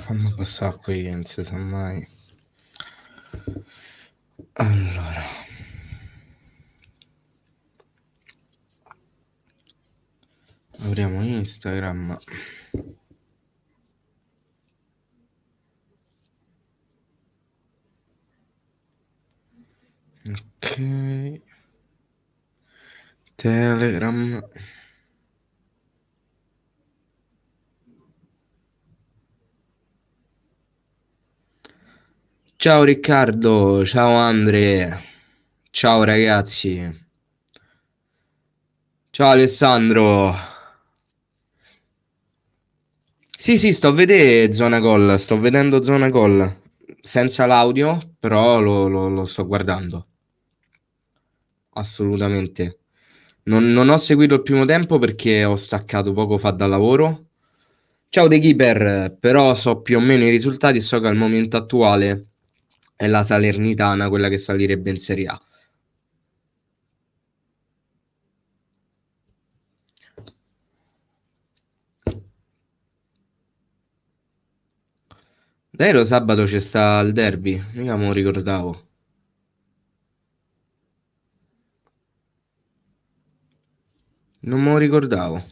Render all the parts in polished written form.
Fammi passare qui, non si sa mai. Allora, apriamo Instagram. Ok. Telegram. Ciao Riccardo, ciao Andre, ciao ragazzi, ciao Alessandro. Sì, sto a vedere Zona Gol, sto vedendo Zona Gol, senza l'audio, però lo sto guardando, assolutamente. Non ho seguito il primo tempo perché ho staccato poco fa dal lavoro. Ciao The Keeper, però so più o meno i risultati e so che al momento attuale è la Salernitana quella che salirebbe in Serie A. Dai, lo sabato c'è sta il derby, mica me lo ricordavo. Non me lo ricordavo.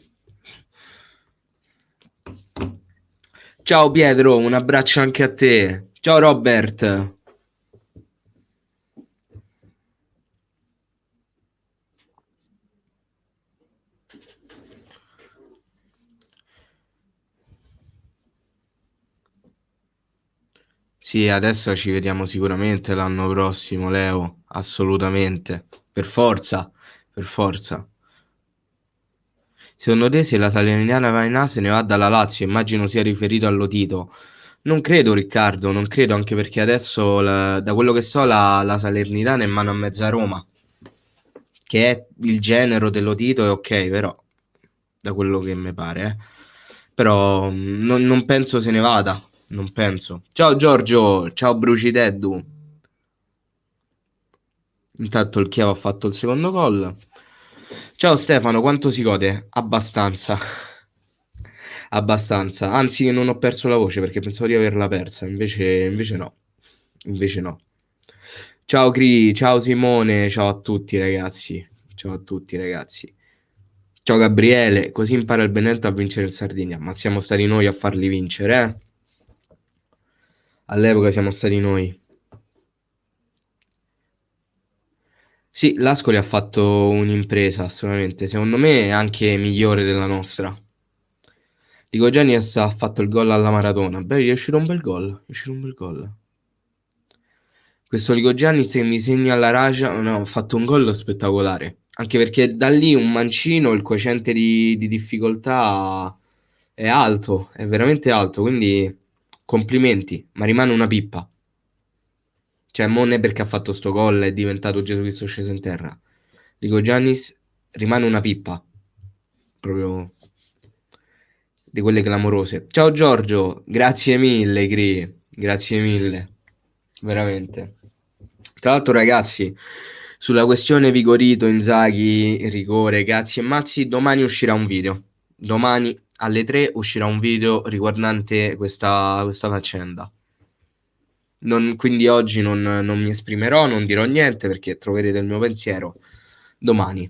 Ciao Pietro, un abbraccio anche a te. Ciao Robert. Sì, adesso ci vediamo sicuramente l'anno prossimo, Leo. Assolutamente. Per forza, per forza. Secondo te se la Salernitana va in A se ne va dalla Lazio, immagino sia riferito allo Tito. Non credo Riccardo, non credo anche perché adesso da quello che so la Salernitana è in mano a mezza Roma, che è il genero dello Tito è ok, però da quello che mi pare, Però non penso se ne vada, non penso. Ciao Giorgio, ciao Brucideddu. Intanto il Chievo ha fatto il secondo gol. Ciao Stefano, quanto si gode? Abbastanza. Abbastanza. Anzi, non ho perso la voce perché pensavo di averla persa, invece no. Invece no. Ciao Cri, ciao Simone, ciao a tutti ragazzi. Ciao a tutti ragazzi. Ciao Gabriele, così impara il Benevento a vincere il Sardinia. Ma siamo stati noi a farli vincere, eh? All'epoca siamo stati noi. Sì, l'Ascoli ha fatto un'impresa, assolutamente. Secondo me è anche migliore della nostra. Dico, Giannis ha fatto il gol alla Maratona. Beh, gli è uscito un bel gol. È uscito un bel gol. Questo Ligo Giannis che mi segna alla Raja, no, ha fatto un gol spettacolare. Anche perché da lì un mancino, il quociente di difficoltà è alto, è veramente alto. Quindi complimenti, ma rimane una pippa. Cioè, non è perché ha fatto sto gol è diventato Gesù Cristo sceso in terra. Dico, Giannis rimane una pippa. Proprio di quelle clamorose. Ciao Giorgio, grazie mille, Gri. Grazie mille. Veramente. Tra l'altro, ragazzi, sulla questione Vigorito, Inzaghi, rigore, Cazzi e Mazzi, domani uscirà un video. Domani alle 3 uscirà un video riguardante questa faccenda. Quindi oggi non mi esprimerò, non dirò niente perché troverete il mio pensiero domani.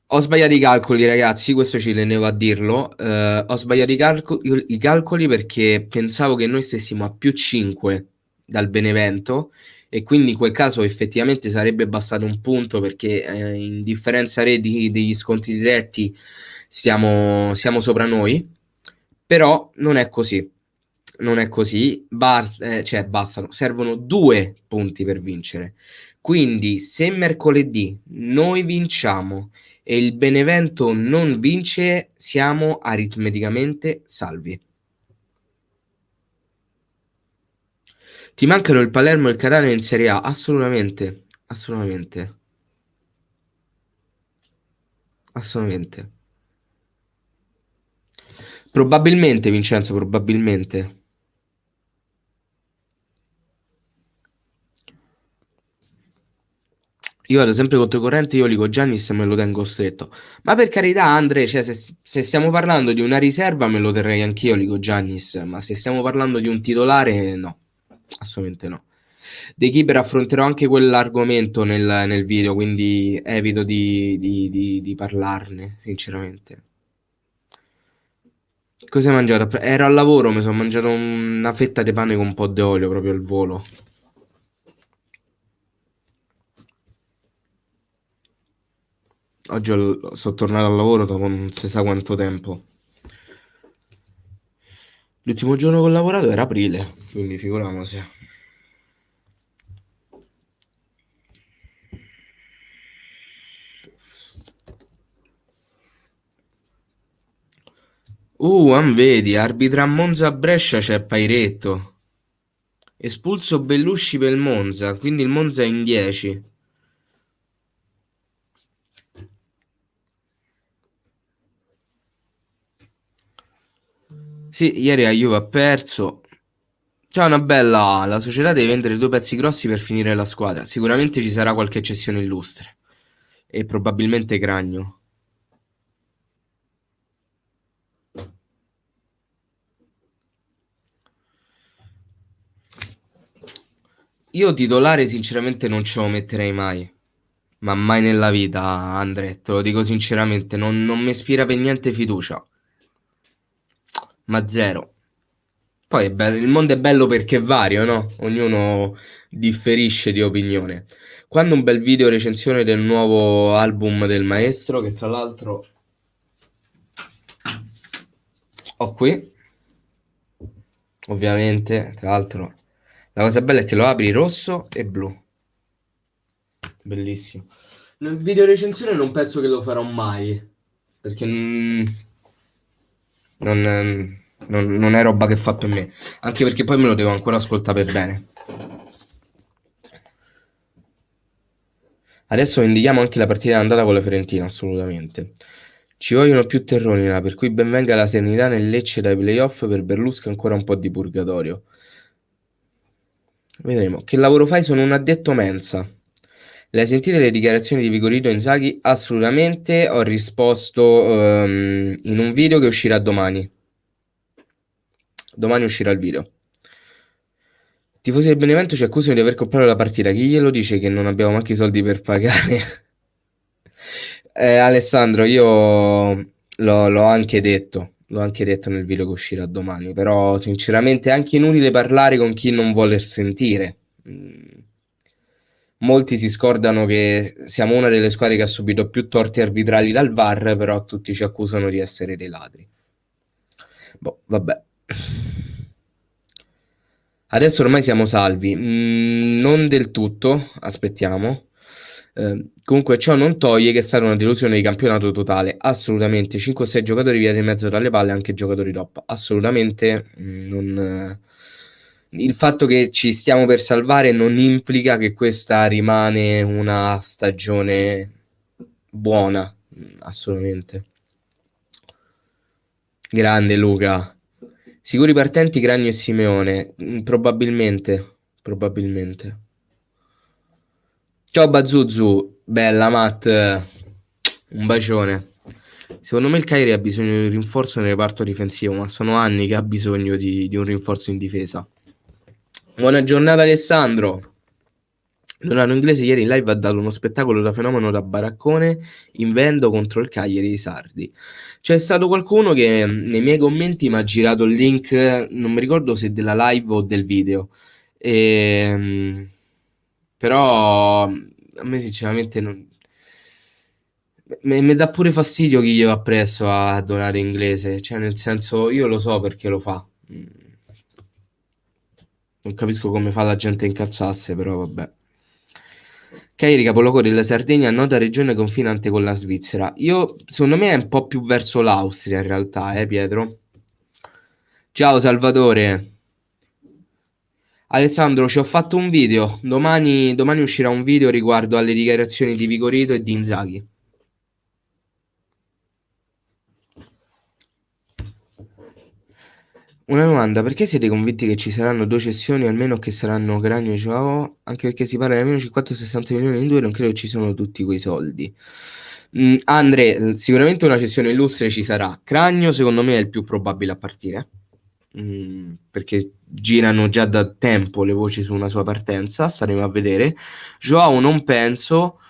Ho sbagliato i calcoli, ragazzi. Questo ci tenevo a dirlo. Ho sbagliato i calcoli perché pensavo che noi stessimo a più 5 dal Benevento. E quindi in quel caso effettivamente sarebbe bastato un punto perché in differenza reti degli scontri diretti siamo sopra noi. Però non è così. Non è così. Cioè, bastano. Servono 2 punti per vincere. Quindi, se mercoledì noi vinciamo e il Benevento non vince, siamo aritmeticamente salvi. Ti mancano il Palermo e il Catania in Serie A? Assolutamente, assolutamente, assolutamente. Probabilmente, Vincenzo, probabilmente. Io vado sempre controcorrente, io dico Giannis me lo tengo stretto. Ma per carità, Andre, cioè, se stiamo parlando di una riserva me lo terrei anch'io, dico Giannis, ma se stiamo parlando di un titolare, no, assolutamente no. Dei keeper affronterò anche quell'argomento nel video, quindi evito di parlarne, sinceramente. Cosa hai mangiato? Ero al lavoro, mi sono mangiato una fetta di pane con un po' di olio, proprio al volo. Oggi sono tornato al lavoro dopo non si sa quanto tempo. L'ultimo giorno che ho lavorato era aprile, quindi figuriamoci. Vedi, arbitra a Monza a Brescia c'è Pairetto. Espulso Bellusci per il Monza, quindi il Monza è in 10. Sì, ieri la Juve ha perso. C'è una bella. La società deve vendere due pezzi grossi per finire la squadra. Sicuramente ci sarà qualche cessione illustre. E probabilmente Cragno. Io titolare sinceramente non ce lo metterei mai. Ma mai nella vita, Andre, te lo dico sinceramente, non mi ispira per niente fiducia. Ma zero. Poi il mondo è bello perché è vario, no? Ognuno differisce di opinione. Quando un bel video recensione del nuovo album del maestro, che tra l'altro ho qui, ovviamente, tra l'altro, la cosa bella è che lo apri rosso e blu. Bellissimo. Nel video recensione non penso che lo farò mai, perché non è roba che fa per me. Anche perché poi me lo devo ancora ascoltare per bene. Adesso indichiamo anche la partita d'andata con la Fiorentina, assolutamente. Ci vogliono più terroni là, per cui ben venga la serenità nel Lecce dai playoff per Berlusca ancora un po' di purgatorio. Vedremo. Che lavoro fai? Sono un addetto mensa. Le hai sentite le dichiarazioni di Vigorito Inzaghi? Assolutamente, ho risposto in un video che uscirà domani. Domani uscirà il video. Tifosi del Benevento ci accusano di aver comprato la partita. Chi glielo dice che non abbiamo manco i soldi per pagare? Alessandro, io l'ho anche detto nel video che uscirà domani, però sinceramente è anche inutile parlare con chi non vuole sentire. Molti si scordano che siamo una delle squadre che ha subito più torti arbitrali dal VAR, però tutti ci accusano di essere dei ladri. Boh, vabbè. Adesso ormai siamo salvi, non del tutto, aspettiamo. Comunque ciò non toglie che è stata una delusione di campionato totale, assolutamente. 5-6 giocatori via di mezzo dalle palle, anche giocatori top, assolutamente. Il fatto che ci stiamo per salvare non implica che questa rimane una stagione buona, assolutamente. Grande Luca. Sicuri partenti Cragno e Simeone? Probabilmente. Ciao Bazuzu, bella Matt, un bacione. Secondo me il Cagliari ha bisogno di un rinforzo nel reparto difensivo, ma sono anni che ha bisogno di un rinforzo in difesa. Buona giornata Alessandro. Leonardo Inglese ieri in live ha dato uno spettacolo da fenomeno da baraccone in vendo contro il Cagliari di Sardi. C'è stato qualcuno che nei miei commenti mi ha girato il link, non mi ricordo se della live o del video. Però a me sinceramente non. Mi dà pure fastidio chi gli va appresso a donare inglese, cioè nel senso io lo so perché lo fa. Non capisco come fa la gente a incazzasse, però vabbè. Cagliari, capoluogo della Sardegna, nota regione confinante con la Svizzera. Secondo me è un po' più verso l'Austria in realtà, Pietro? Ciao Salvatore. Alessandro, ci ho fatto un video. Domani uscirà un video riguardo alle dichiarazioni di Vigorito e di Inzaghi. Una domanda: perché siete convinti che ci saranno 2 cessioni almeno che saranno Cragno e Joao? Anche perché si parla di almeno 50 o 60 milioni in 2, non credo ci sono tutti quei soldi. Andre, sicuramente una cessione illustre ci sarà. Cragno secondo me è il più probabile a partire, perché girano già da tempo le voci su una sua partenza, staremo a vedere. Joao non penso,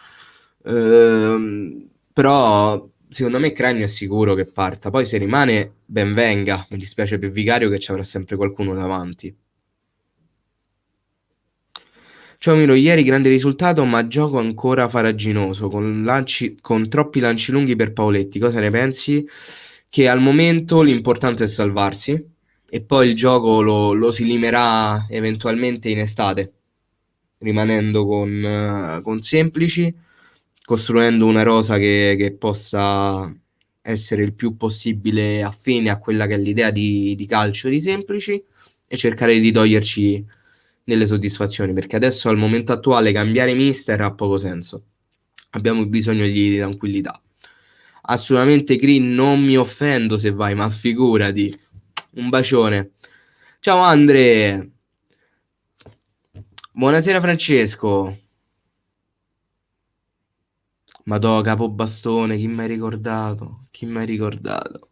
però secondo me Cragno è sicuro che parta. Poi se rimane, ben venga. Mi dispiace per Vicario che ci avrà sempre qualcuno davanti. Ciao Miro, ieri grande risultato, ma gioco ancora faraginoso, con troppi lanci lunghi per Paoletti. Cosa ne pensi? Che al momento l'importante è salvarsi e poi il gioco lo si limerà eventualmente in estate, rimanendo con semplici, costruendo una rosa che possa essere il più possibile affine a quella che è l'idea di calcio di semplici e cercare di toglierci nelle soddisfazioni, perché adesso al momento attuale cambiare mister ha poco senso. Abbiamo bisogno di tranquillità. Assolutamente Green, non mi offendo se vai, ma figurati. Un bacione. Ciao Andre. Buonasera Francesco. Madò, capobastone, chi mi hai ricordato? Chi mi hai ricordato?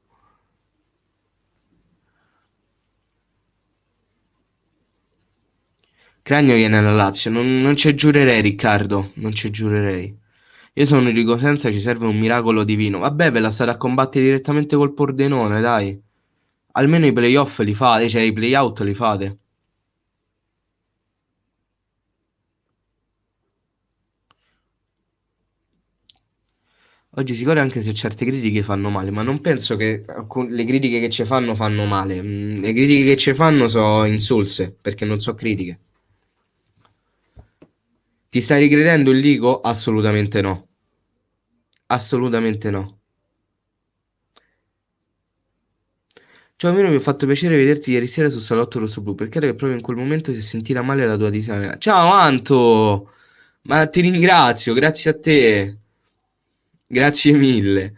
Cragno viene alla Lazio, non ci giurerei Riccardo, non ci giurerei. Io sono Enrico Senza, ci serve un miracolo divino. Vabbè, ve la state a combattere direttamente col Pordenone, dai. Almeno i playoff li fate, cioè i playout li fate. Oggi si corre anche se certe critiche fanno male, ma non penso che le critiche che ci fanno male. Le critiche che ci fanno sono insulse, perché non so critiche. Ti stai ricredendo il Ligo? Assolutamente no. Assolutamente no. Ciao, almeno mi ha fatto piacere vederti ieri sera su Salotto Rosso Blu, perché era che proprio in quel momento si è sentita male la tua disabilità. Ciao Anto! Ma ti ringrazio, grazie a te. Grazie mille.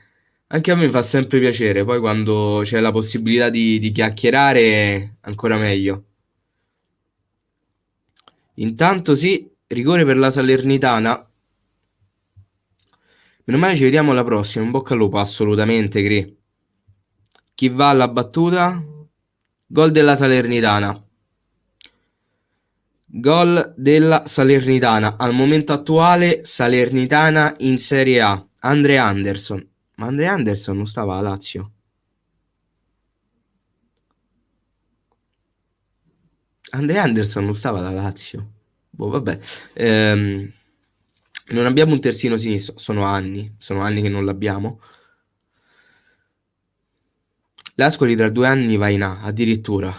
Anche a me fa sempre piacere, poi quando c'è la possibilità di chiacchierare, ancora meglio. Intanto sì, rigore per la Salernitana. Meno male ci vediamo alla prossima, in bocca al lupo, assolutamente, Cri. Chi va alla battuta? Gol della Salernitana. Gol della Salernitana. Al momento attuale Salernitana in Serie A. Andre Anderson. Ma Andre Anderson non stava a Lazio. Andre Anderson non stava alla Lazio. Boh, vabbè. Ehm, non abbiamo un terzino sinistro. Sono anni che non l'abbiamo. L'Ascoli tra 2 anni va in A, addirittura.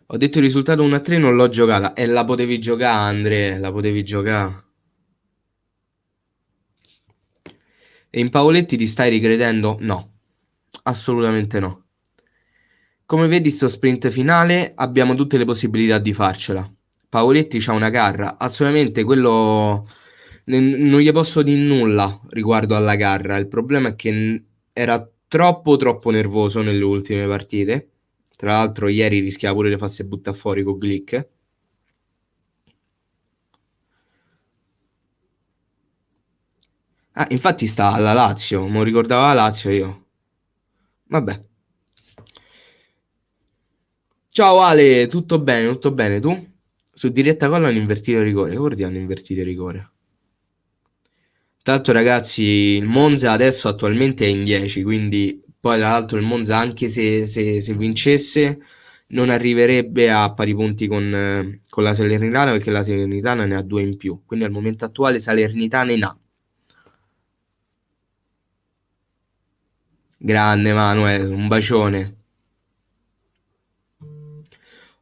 Ho detto il risultato 1-3, non l'ho giocata. E la potevi giocare, Andre, la potevi giocare. E in Paoletti ti stai ricredendo? No, assolutamente no. Come vedi, sto sprint finale abbiamo tutte le possibilità di farcela. Paoletti c'ha una garra, assolutamente quello non gli posso dire nulla riguardo alla garra. Il problema è che era troppo nervoso nelle ultime partite. Tra l'altro, ieri rischiava pure di farsi buttare fuori con Glick. Ah, infatti sta alla Lazio, non ricordava la Lazio io. Vabbè. Ciao Ale, tutto bene, tu? Su diretta gol hanno invertito il rigore, ora hanno invertito il rigore. Tra l'altro ragazzi, il Monza adesso attualmente è in 10, quindi poi tra l'altro il Monza anche se vincesse non arriverebbe a pari punti con la Salernitana perché la Salernitana ne ha 2 in più, quindi al momento attuale Salernitana in A. Grande Manuel, un bacione.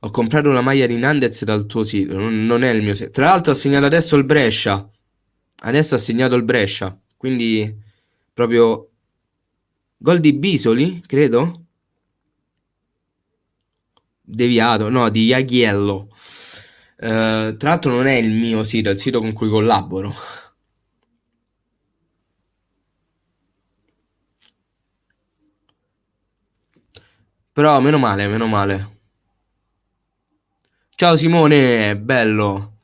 Ho comprato una maglia di Nandez dal tuo sito, non è il mio sito. Tra l'altro ha segnato adesso il Brescia. Adesso ha segnato il Brescia, quindi proprio gol di Bisoli, credo? Deviato, no, di Jaghiello. Tra l'altro non è il mio sito, è il sito con cui collaboro. Però meno male, meno male. Ciao Simone, bello.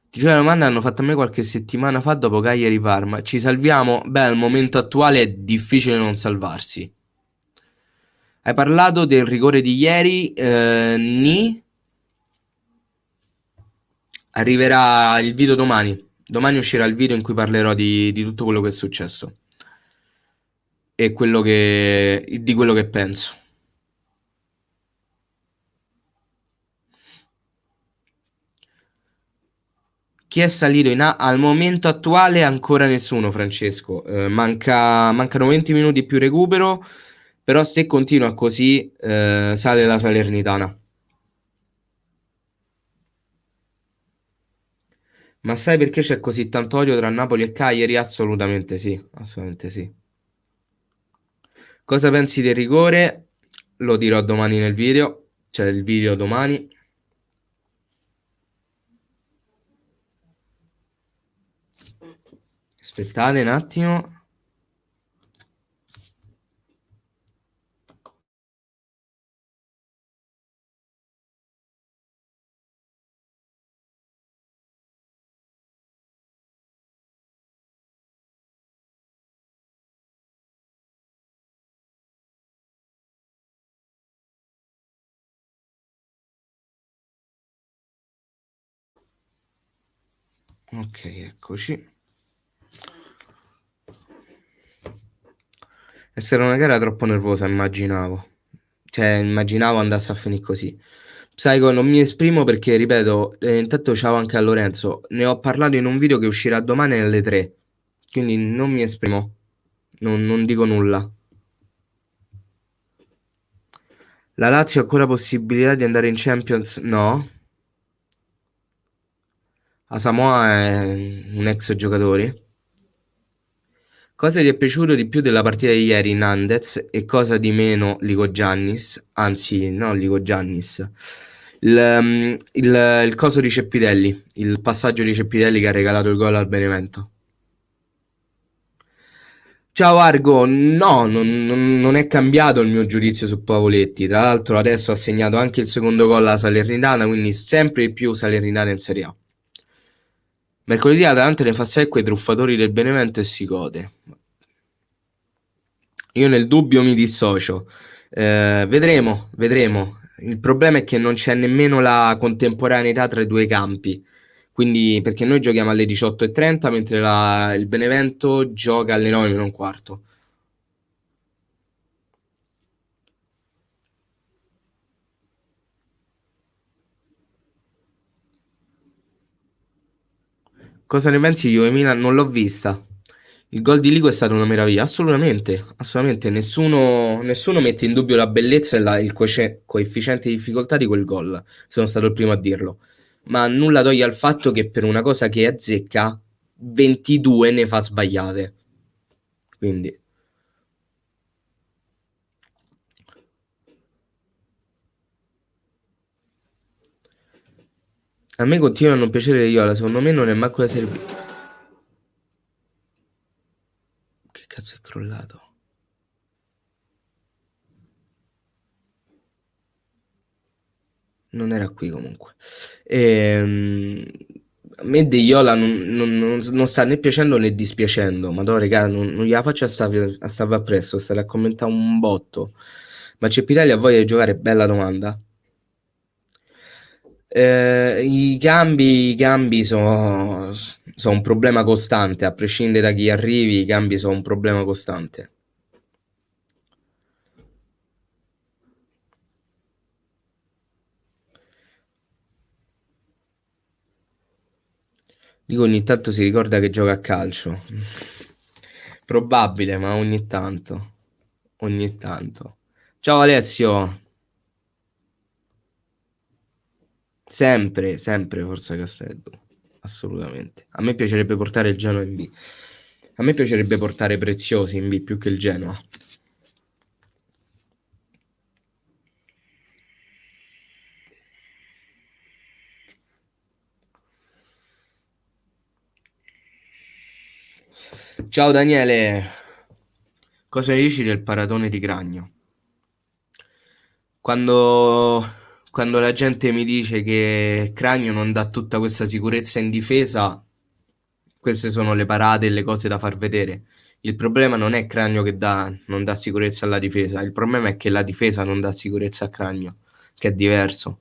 Ti c'è una domanda hanno fatto a me qualche settimana fa dopo Cagliari Parma. Ci salviamo? Beh, al momento attuale è difficile non salvarsi. Hai parlato del rigore di ieri? Ni. Arriverà il video domani. Domani uscirà il video in cui parlerò di tutto quello che è successo e di quello che penso. Chi è salito in A? Al momento attuale ancora nessuno, Francesco. Mancano 20 minuti più recupero, però se continua così sale la Salernitana. Ma sai perché c'è così tanto odio tra Napoli e Cagliari? Assolutamente sì, assolutamente sì. Cosa pensi del rigore? Lo dirò domani nel video, cioè il video domani. Aspettate un attimo. Ok, eccoci. Essere una gara troppo nervosa, immaginavo. Cioè, immaginavo andasse a finire così. Psycho, non mi esprimo perché, ripeto, intanto ciao anche a Lorenzo. Ne ho parlato in un video che uscirà domani alle 3. Quindi non mi esprimo. Non dico nulla. La Lazio ha ancora possibilità di andare in Champions? No. Asamoah è un ex giocatore. Cosa ti è piaciuto di più della partita di ieri, Nandez, e cosa di meno Ligo Giannis? Anzi, no, Ligo Giannis. Il coso di Ceppidelli, il passaggio di Ceppidelli che ha regalato il gol al Benevento. Ciao Argo, no, non è cambiato il mio giudizio su Pavoletti. Tra l'altro adesso ha segnato anche il secondo gol alla Salernitana, quindi sempre di più Salernitana in Serie A. Mercoledì l'Atalanta ne fa 6 quei truffatori del Benevento e si gode. Io nel dubbio mi dissocio. Vedremo, vedremo. Il problema è che non c'è nemmeno la contemporaneità tra i due campi. Quindi, perché noi giochiamo alle 18:30, mentre il Benevento gioca alle 9 meno un quarto. Cosa ne pensi di Juve Milan? Non l'ho vista. Il gol di Ligo è stata una meraviglia, assolutamente, assolutamente. Nessuno mette in dubbio la bellezza e il coefficiente di difficoltà di quel gol. Sono stato il primo a dirlo. Ma nulla toglie al fatto che per una cosa che è zecca, 22 ne fa sbagliate. Quindi, a me continua a non piacere Iola, secondo me non è manco la Serie B. Che cazzo è crollato? Non era qui comunque. Ehm, a me De Iola non sta né piacendo né dispiacendo. Ma no, regà, non gliela faccio a stare appresso, stare a commentare un botto. Ma c'è Pirelli ha voglia di giocare? Bella domanda. I cambi sono un problema costante, a prescindere da chi arrivi, i cambi sono un problema costante. Dico ogni tanto si ricorda che gioca a calcio. Probabile, ma ogni tanto. Ogni tanto. Ciao Alessio, sempre, sempre Forza Castello. Assolutamente. A me piacerebbe portare il Genoa in B. A me piacerebbe portare Preziosi in B più che il Genoa. Ciao Daniele, cosa dici del paratone di Cragno? Quando, quando la gente mi dice che Cragno non dà tutta questa sicurezza in difesa, queste sono le parate e le cose da far vedere. Il problema non è Cragno che non dà sicurezza alla difesa, il problema è che la difesa non dà sicurezza a Cragno, che è diverso.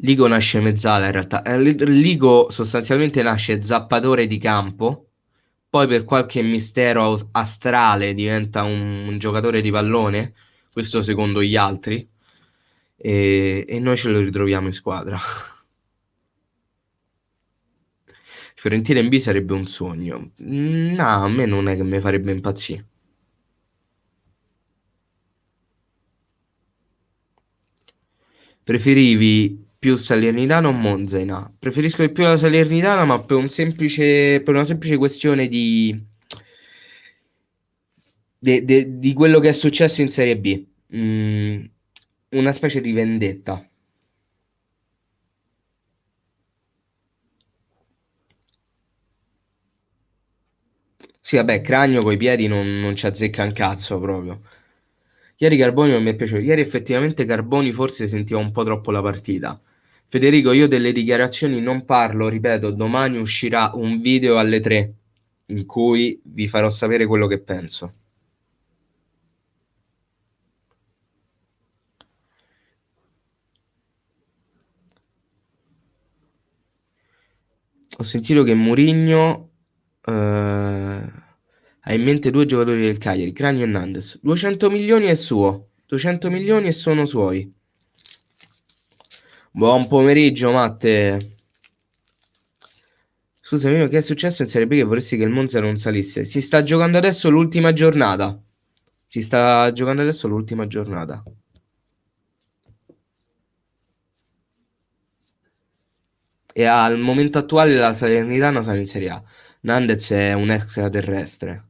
Ligo nasce mezzala in realtà. Ligo sostanzialmente nasce zappatore di campo, poi per qualche mistero astrale diventa un giocatore di pallone, questo secondo gli altri, e noi ce lo ritroviamo in squadra. Fiorentina in B sarebbe un sogno. No, a me non è che mi farebbe impazzire. Preferivi più Salernitana o Monza in A? Preferisco di più la Salernitana, ma per una semplice questione di quello che è successo in Serie B. Una specie di vendetta. Sì, vabbè, Cragno coi piedi non ci azzecca un cazzo proprio. Ieri Carboni non mi è piaciuto. Ieri effettivamente Carboni forse sentiva un po' troppo la partita. Federico, io delle dichiarazioni non parlo, ripeto, domani uscirà un video alle 3 in cui vi farò sapere quello che penso. Ho sentito che Mourinho ha in mente due giocatori del Cagliari, Cragno e Nandes. 200 milioni è suo. 200 milioni e sono suoi. Buon pomeriggio, Matte. Scusa, Mino, che è successo in Serie B che vorresti che il Monza non salisse? Si sta giocando adesso l'ultima giornata. Si sta giocando adesso l'ultima giornata. E al momento attuale la Salernitana sale in Serie A. Nandez è un extraterrestre.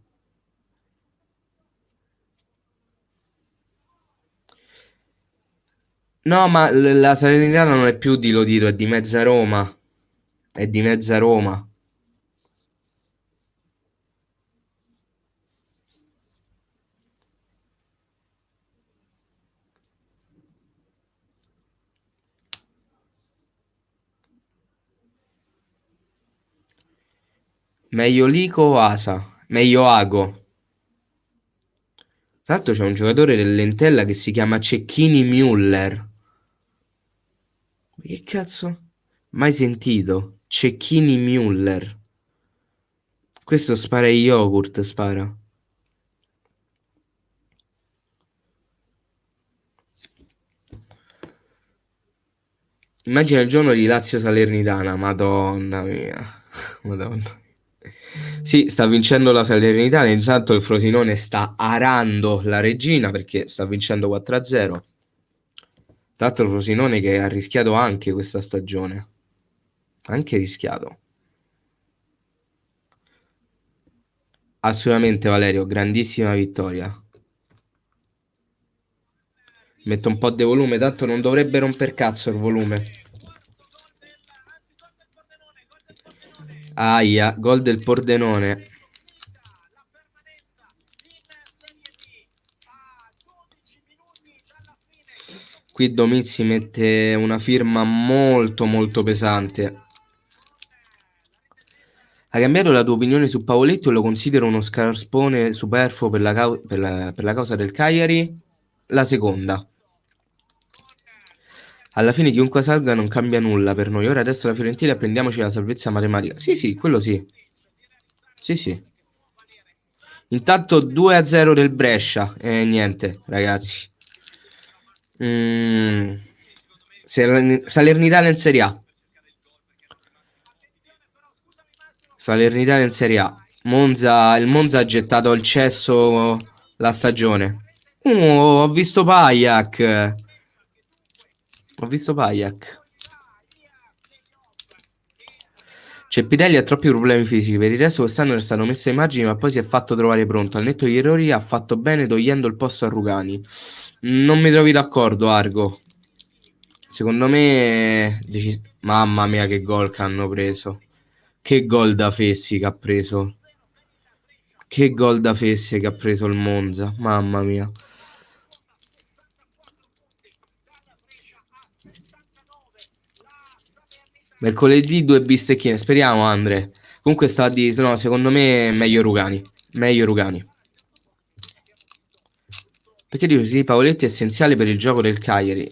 No, ma la Salernitana non è più di Lodito, è di mezza Roma. È di mezza Roma. Meglio Lico o Asa? Meglio Ago. Tra l'altro c'è un giocatore dell'Entella che si chiama Cecchini Müller. Che cazzo? Mai sentito? Cecchini Müller. Questo spara yogurt, spara. Immagina il giorno di Lazio Salernitana, madonna mia. Madonna. Sì, sta vincendo la Salernitana, intanto il Frosinone sta arando la Regina perché sta vincendo 4-0. Tra l'altro il Frosinone che ha rischiato anche questa stagione. Anche rischiato. Assolutamente Valerio, grandissima vittoria. Metto un po' di volume, tanto non dovrebbe romper cazzo il volume. Aia, gol del Pordenone. Qui Domizzi mette una firma molto molto pesante. Hai cambiato la tua opinione su Pavoletti o lo considero uno scarpone superfluo per la causa del Cagliari? La seconda. Alla fine chiunque salga non cambia nulla per noi. Ora adesso la Fiorentina e prendiamoci la salvezza matematica. Sì, sì, quello sì. Sì, sì. Intanto 2-0 del Brescia. E niente, ragazzi. Mm. Salernitana in Serie A. Salernitana in Serie A. Il Monza ha gettato al cesso la stagione. Ho visto Pajak. Ho visto Pajak. Ceppidelli ha troppi problemi fisici. Per il resto quest'anno è stato messo ai margini, ma poi si è fatto trovare pronto. Al netto degli errori ha fatto bene togliendo il posto a Rugani. Non mi trovi d'accordo, Argo. Secondo me... Mamma mia che gol che hanno preso. Che gol da Fessi che ha preso. Che gol da fesse che ha preso il Monza, mamma mia. Mercoledì 2 bistecchine, speriamo Andre. Comunque sta a dire, no, secondo me meglio Rugani. Meglio Rugani. Perché dico sì, Pavoletti è essenziale per il gioco del Cagliari.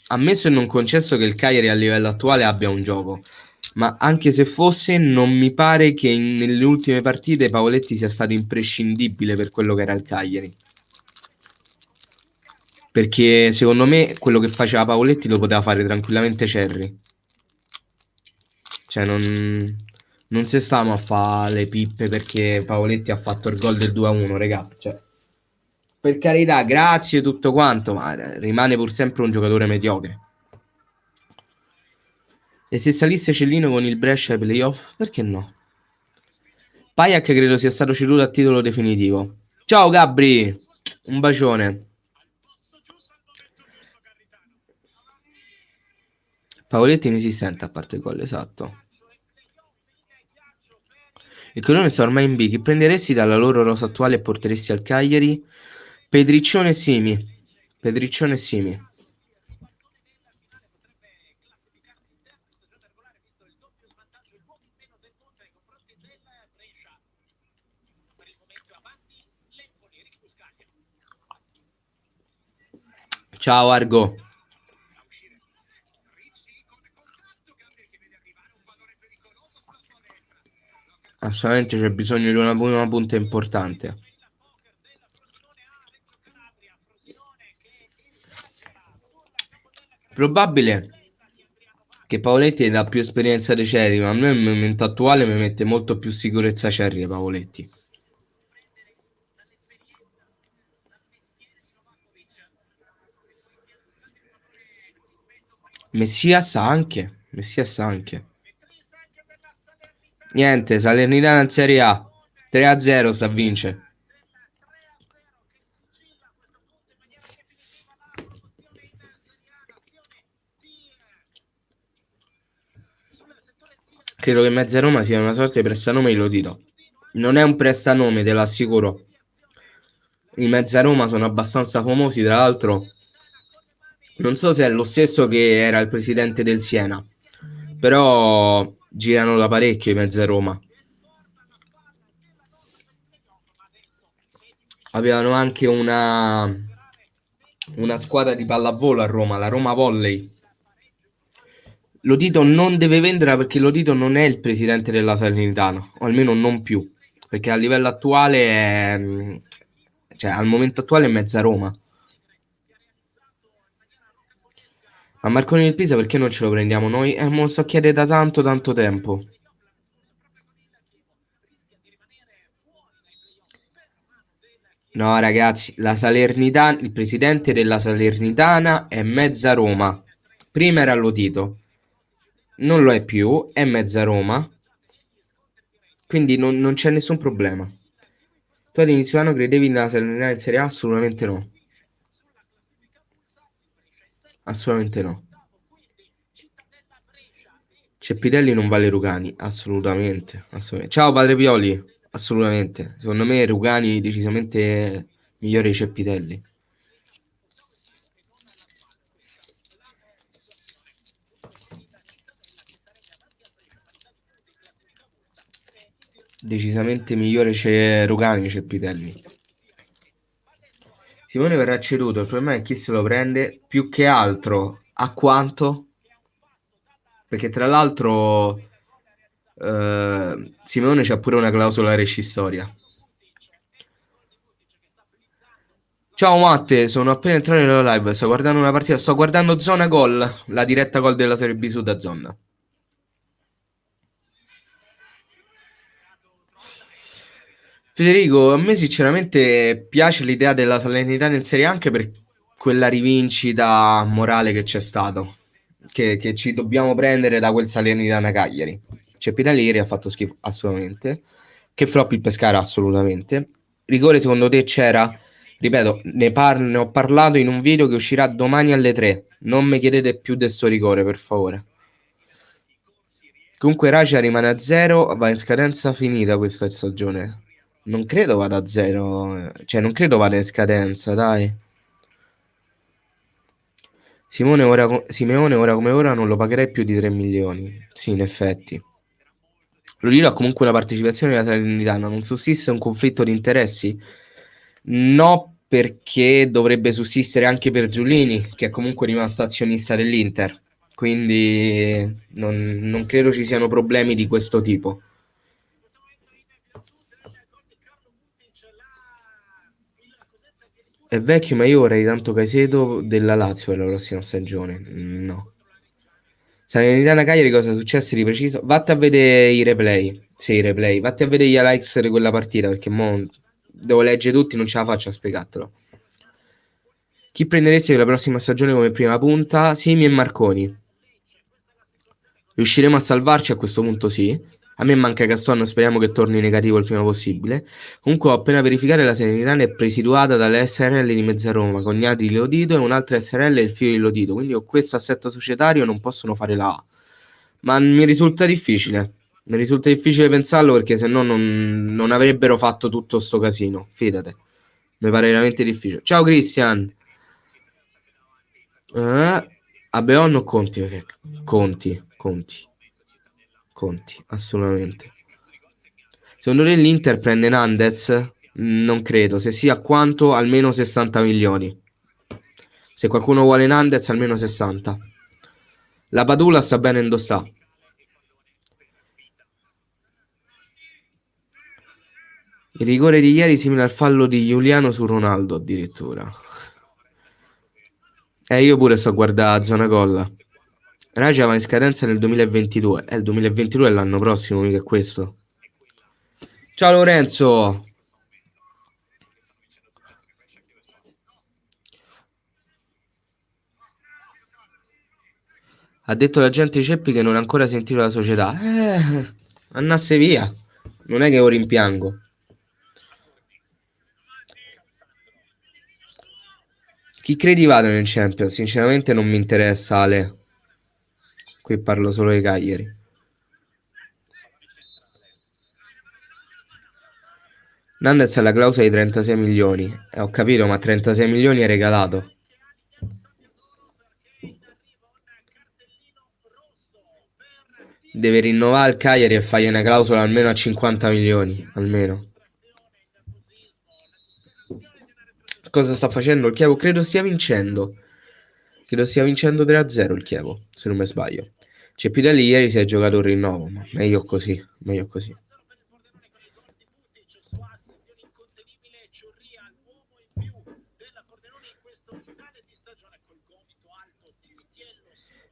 Ammesso e non concesso che il Cagliari a livello attuale abbia un gioco. Ma anche se fosse, non mi pare che nelle ultime partite Pavoletti sia stato imprescindibile per quello che era il Cagliari. Perché secondo me quello che faceva Pavoletti lo poteva fare tranquillamente Cerri. Cioè non se stiamo a fare le pippe perché Pavoletti ha fatto il gol del 2-1, regà. Cioè, per carità, grazie tutto quanto, ma rimane pur sempre un giocatore mediocre. E se salisse Cellino con il Brescia ai playoff, perché no? Pajak credo sia stato ceduto a titolo definitivo. Ciao Gabri, un bacione. Pavoletti inesistente a parte il gol, esatto. Il Crotone sta ormai in B. Chi prenderesti dalla loro rosa attuale e porteresti al Cagliari? Pedriccione e Simi. Pedriccione e Simi. Ciao Argo. Assolutamente c'è bisogno di una punta importante. Probabile che Pavoletti ha più esperienza dei Cerri, ma a me nel momento attuale mi mette molto più sicurezza Cerri e Pavoletti. Messias anche. Niente, Salernitana in Serie A. 3-0 sta a vince. Credo che Mezza Roma sia una sorta di prestanome di Lotito. Non è un prestanome, te lo assicuro. I Mezza Roma sono abbastanza famosi, tra l'altro. Non so se è lo stesso che era il presidente del Siena, però girano da parecchio i Mezza Roma. Avevano anche una squadra di pallavolo a Roma, la Roma Volley. Lotito non deve venderla perché Lotito non è il presidente della Salernitana, o almeno non più, perché a livello attuale è, cioè al momento attuale è mezza Roma. Ma Marconi del Pisa perché non ce lo prendiamo noi? Me lo sto a chiedere da tanto tempo. No ragazzi, la Salernitana, il presidente della Salernitana è mezza Roma. Prima era Lotito, non lo è più, è mezza Roma, quindi non c'è nessun problema. Tu ad inizio anno credevi nella Salernitana in Serie A? Assolutamente no. Assolutamente no. Cepitelli non vale Rugani, assolutamente. Ciao padre Pioli, assolutamente. Secondo me Rugani decisamente migliore di Cepitelli. Decisamente migliore c'è Rugani, Cepitelli. Simone verrà ceduto, il problema è chi se lo prende, più che altro a quanto, perché tra l'altro Simone c'ha pure una clausola rescissoria. Ciao Matte, sono appena entrato nella live, sto guardando una partita, sto guardando Zona Gol, la diretta gol della Serie B su da Zona. Federico, a me sinceramente piace l'idea della Salernitana in Serie A anche per quella rivincita morale che c'è stato, che ci dobbiamo prendere da quel Salernitana Cagliari. Cepitelli ieri ha fatto schifo, assolutamente. Che flop il Pescara, assolutamente. Rigore secondo te c'era? Ripeto, ne ho parlato in un video che uscirà domani alle 3. Non mi chiedete più di sto rigore, per favore. Comunque Raja rimane a 0, va in scadenza finita questa stagione. Non credo vada a zero, cioè non credo vada in scadenza, dai. Simeone ora come ora non lo pagherei più di 3 milioni. Sì, in effetti. Lodino ha comunque una partecipazione alla Salernitana. Non sussiste un conflitto di interessi? No, perché dovrebbe sussistere anche per Giulini, che è comunque rimasto azionista dell'Inter. Quindi non credo ci siano problemi di questo tipo. È vecchio, ma io vorrei tanto Caicedo della Lazio per la prossima stagione. No. Salernitana Cagliari cosa è successo di preciso? Vatti a vedere i replay. Sì, i replay. Vatti a vedere gli highlights di quella partita perché mo devo leggere tutti, non ce la faccio a spiegartelo. Chi prenderesti per la prossima stagione come prima punta? Simi e Marconi. Riusciremo a salvarci a questo punto? Sì. A me manca Gaston, speriamo che torni negativo il prima possibile. Comunque ho appena verificato la Salernitana è presidiata dalle SRL di Mezzaroma, cognati di Lodito e un'altra SRL è il figlio di Lodito, quindi con questo assetto societario non possono fare la A. Ma mi risulta difficile. Mi risulta difficile pensarlo perché se no non avrebbero fatto tutto sto casino. Fidate. Mi pare veramente difficile. Ciao Christian. Abeon o Conti? Perché Conti, assolutamente. Secondo te l'Inter prende Nandez? Non credo. Se sì, a quanto? Almeno 60 milioni. Se qualcuno vuole Nandez, almeno 60. La Padula sta bene dove sta. Il rigore di ieri simile al fallo di Giuliano su Ronaldo addirittura. Io pure sto a guardare zona gol. Raja va in scadenza nel 2022. Il 2022 è l'anno prossimo, mica è questo. Ciao Lorenzo. Ha detto l'agente Ceppi che non ha ancora sentito la società. Andasse via. Non è che ora rimpiango. Chi credi vadano in Champions? Sinceramente non mi interessa, Ale. Qui parlo solo dei Cagliari. Nandez ha la clausola di 36 milioni. Ho capito, ma 36 milioni è regalato. Deve rinnovare il Cagliari e fargli una clausola almeno a 50 milioni. Almeno. Cosa sta facendo il Chievo? Credo stia vincendo. Credo stia vincendo 3-0 il Chievo, se non mi sbaglio. C'è Pidelli ieri si è giocato un rinnovo, ma meglio così, meglio così.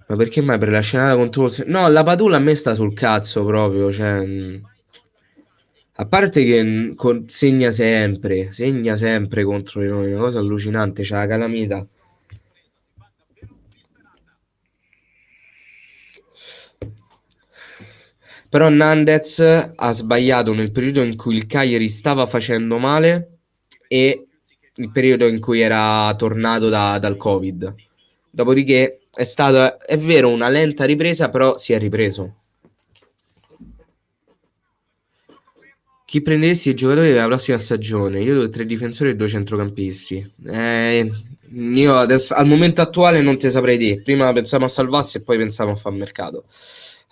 Ma perché mai per la scenata contro il... No, la Padula a me sta sul cazzo proprio, cioè... A parte che segna sempre contro di noi, una cosa allucinante, c'ha la calamita. Però Nandez ha sbagliato nel periodo in cui il Cagliari stava facendo male e il periodo in cui era tornato dal Covid. Dopodiché è stata, è vero, una lenta ripresa, però si è ripreso. Chi prenderesti i giocatori della prossima stagione? Io ho 3 difensori e 2 centrocampisti. Io adesso al momento attuale non ti saprei dire. Prima pensavo a salvarsi e poi pensavo a fare mercato.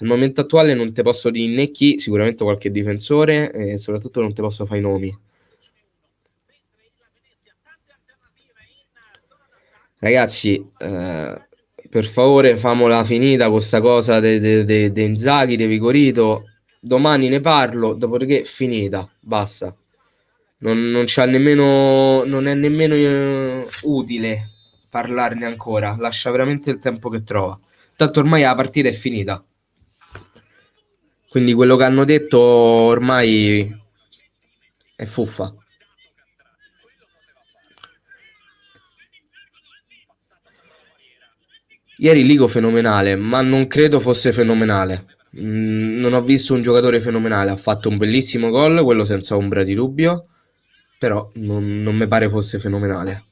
Al momento attuale non ti posso dire né chi, sicuramente qualche difensore, e soprattutto non ti posso fare i nomi. Ragazzi, per favore, famola finita con questa cosa de Inzaghi, De Vigorito. Domani ne parlo, dopodiché finita, basta. Non c'ha nemmeno, non è nemmeno utile parlarne ancora. Lascia veramente il tempo che trova. Tanto ormai la partita è finita. Quindi quello che hanno detto ormai è fuffa. Ieri Ligo fenomenale, ma non credo fosse fenomenale. Non ho visto un giocatore fenomenale. Ha fatto un bellissimo gol, quello senza ombra di dubbio. Però non mi pare fosse fenomenale.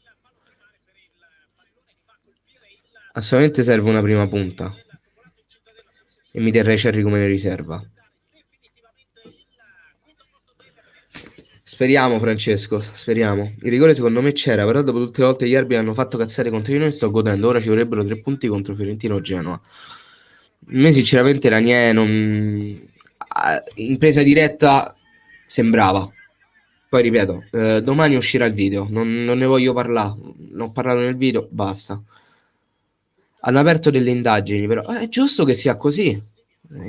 Assolutamente serve una prima punta. E mi terrei Cerri come riserva. Speriamo, Francesco, speriamo. Il rigore secondo me c'era, però dopo tutte le volte gli arbitri hanno fatto cazzare contro di noi, sto godendo. Ora ci vorrebbero 3 punti contro Fiorentino o Genoa. A me sinceramente Ranier non... in presa diretta sembrava. Poi ripeto, domani uscirà il video, non ne voglio parlare, non ho parlato nel video, basta. Hanno aperto delle indagini, però è giusto che sia così.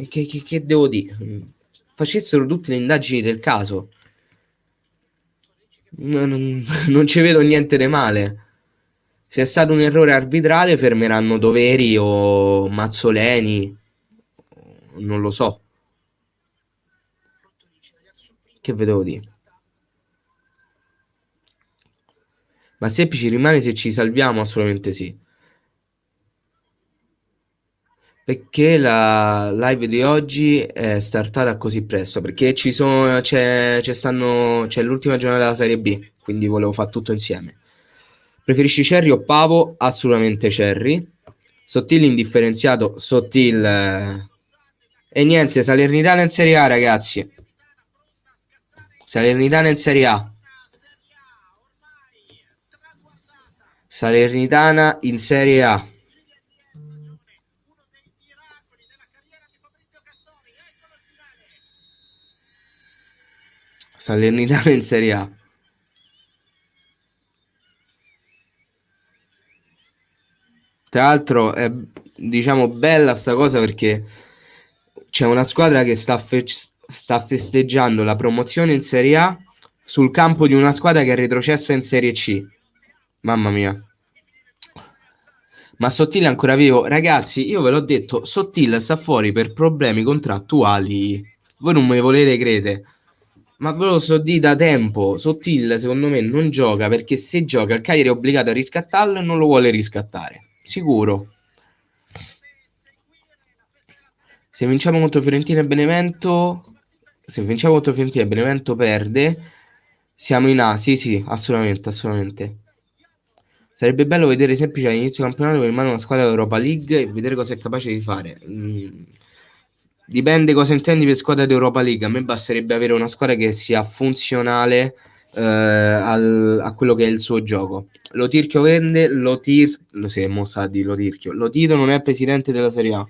Che devo dire? Facessero tutte le indagini del caso. Non ci vedo niente di male. Se è stato un errore arbitrale, fermeranno Doveri o Mazzoleni, non lo so. Che vedevo dire? Ma se ci rimane, se ci salviamo, assolutamente sì. Perché la live di oggi è startata così presto? Perché c'è l'ultima giornata della Serie B, quindi volevo fare tutto insieme. Preferisci Cherry o Pavo? Assolutamente Cherry. Sottil indifferenziato, Sottil. E niente, Salernitana in Serie A, ragazzi. Salernitana in Serie A. Salernitana in Serie A. Salernitana in Serie A. Tra l'altro è, diciamo, bella sta cosa perché c'è una squadra che sta festeggiando la promozione in Serie A sul campo di una squadra che è retrocessa in Serie C. Mamma mia. Ma Sottil è ancora vivo. Ragazzi, io ve l'ho detto, Sottil sta fuori per problemi contrattuali. Voi non me ne volete credere. Ma ve lo so di da tempo. Sottil secondo me non gioca perché se gioca il Cagliari è obbligato a riscattarlo e non lo vuole riscattare. Sicuro. Se vinciamo contro Fiorentina e Benevento, se vinciamo contro Fiorentina e Benevento perde, siamo in A. Sì, sì, assolutamente, assolutamente. Sarebbe bello vedere semplice all'inizio campionato per mano una squadra Europa League e vedere cosa è capace di fare. Dipende cosa intendi per squadra d'Europa League. A me basterebbe avere una squadra che sia funzionale a quello che è il suo gioco. Lo Tirchio vende, lo si è mossa di Lo Tirchio. Lo Tito non è presidente della Serie A.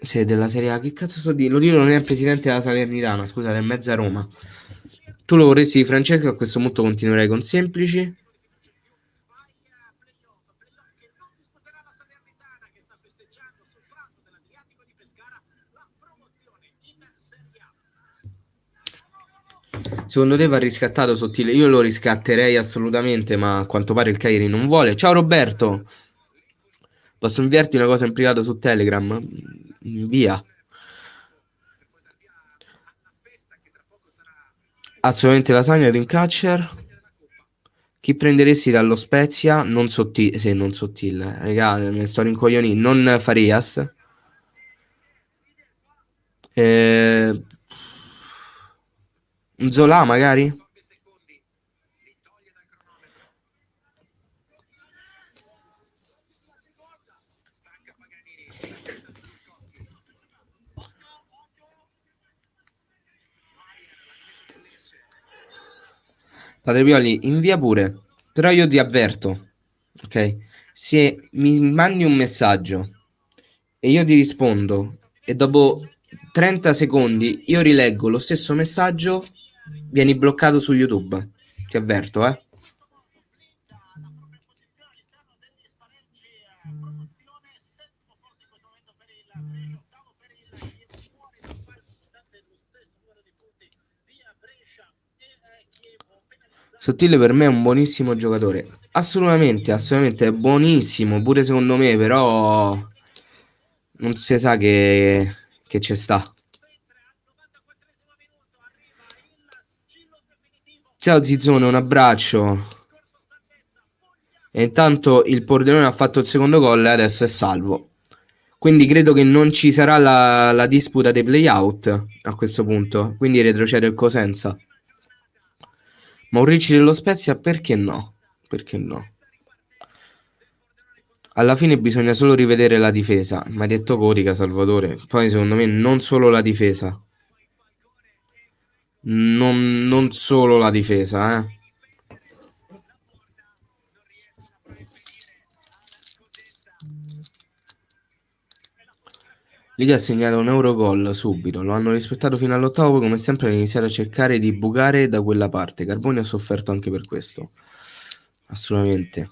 Sì, della Serie A. Che cazzo sto dire? Lo Tito non è presidente della Salernitana, scusate, è mezza Roma. Tu lo vorresti, Francesco? A questo punto continuerei con semplici. Secondo te va riscattato Sottile? Io lo riscatterei assolutamente, ma a quanto pare il Cagliari non vuole. Ciao Roberto! Posso inviarti una cosa in privato su Telegram? Via. Assolutamente lasagna di un catcher. Chi prenderesti dallo Spezia? Non Sottile. Sì, non Sottile. Raga, me sto rincoglionendo. Non Farias. Eh... Zola magari? Padre Pioli, invia pure. Però io ti avverto, ok? Se mi mandi un messaggio e io ti rispondo e dopo 30 secondi io rileggo lo stesso messaggio, vieni bloccato su YouTube. Ti avverto, eh? Sottile per me è un buonissimo giocatore. Assolutamente, assolutamente è buonissimo, pure secondo me, però non si sa che c'è sta. Ciao Zizzone, un abbraccio. E intanto il Pordenone ha fatto il secondo gol e adesso è salvo. Quindi credo che non ci sarà la disputa dei playout a questo punto. Quindi retrocede il Cosenza. Maurici dello Spezia, perché no? Perché no? Alla fine bisogna solo rivedere la difesa. Mi ha detto Corica, Salvatore. Poi secondo me non solo la difesa. Non solo la difesa, eh. Liga ha segnato un Eurogol subito, lo hanno rispettato fino all'8º, poi come sempre hanno iniziato a cercare di bucare da quella parte. Carboni ha sofferto anche per questo. Assolutamente.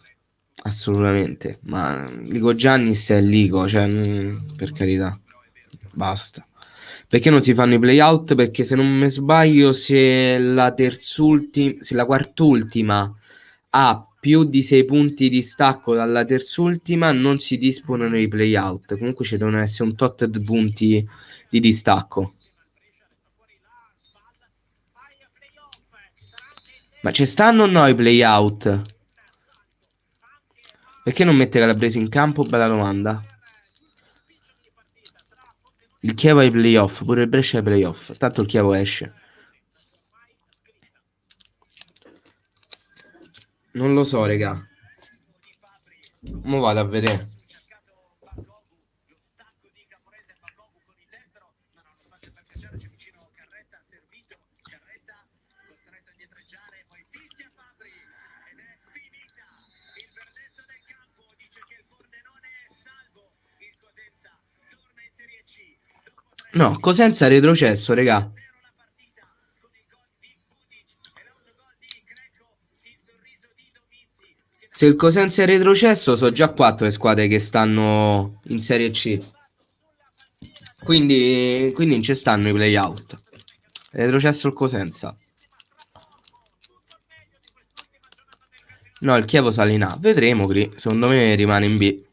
Assolutamente. Ma Ligo Giannis è Ligo, cioè, per carità. Basta. Perché non si fanno i playout? Perché se non mi sbaglio, se la quart'ultima ha più di 6 punti di stacco dalla terzultima, non si disputano i playout. Comunque ci devono essere un tot di punti di distacco. Ma ci stanno o no i playout? Perché non mette Calabresi in campo? Bella domanda. Il Chievo ai playoff, pure il Brescia ai playoff. Tanto il Chievo esce. Non lo so, raga. Mo vado a vedere. No, Cosenza retrocesso, raga. Se il Cosenza è retrocesso, so già 4 le squadre che stanno in Serie C. Quindi non ci stanno i playout. È retrocesso il Cosenza. No, il Chievo sale in A. Vedremo, secondo me rimane in B.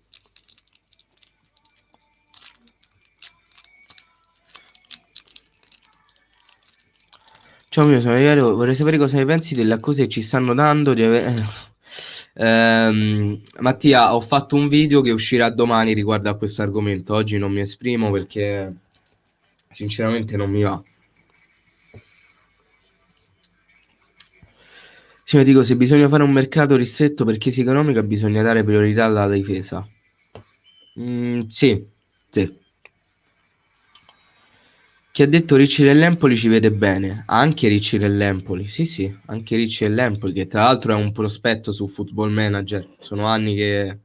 Ciao mio, sono Iario, vorrei sapere cosa ne pensi delle accuse che ci stanno dando di Mattia, ho fatto un video che uscirà domani riguardo a questo argomento. Oggi non mi esprimo perché sinceramente non mi va. Sì, ma dico, se bisogna fare un mercato ristretto per crisi economica bisogna dare priorità alla difesa. Sì, sì. Chi ha detto Ricci dell'Empoli ci vede bene. Anche Ricci dell'Empoli. Sì, sì, anche Ricci dell'Empoli, che tra l'altro è un prospetto su Football Manager. Sono anni che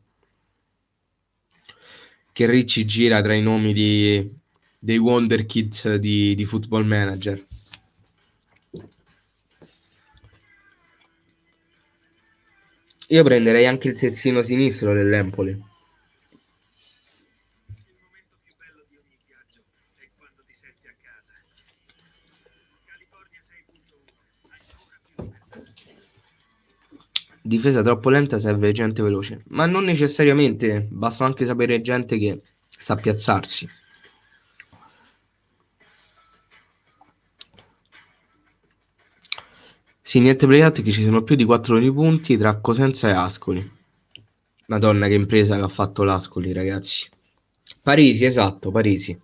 Ricci gira tra i nomi dei Wonder Kids di Football Manager. Io prenderei anche il terzino sinistro dell'Empoli. Difesa troppo lenta, serve gente veloce. Ma non necessariamente, basta anche sapere gente che sa piazzarsi. Sì, niente playout che ci sono più di 4 di punti tra Cosenza e Ascoli. Madonna che impresa che ha fatto l'Ascoli, ragazzi. Parisi, esatto, Parisi.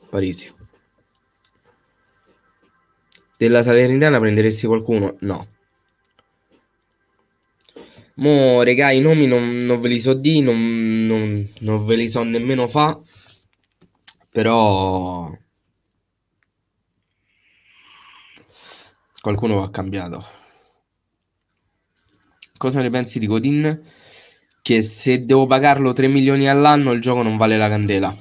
Della Salernitana prenderesti qualcuno? No. Mo, regà, i nomi non ve li so di, non ve li so nemmeno fa, però qualcuno va cambiato. Cosa ne pensi di Godin? Che se devo pagarlo 3 milioni all'anno il gioco non vale la candela.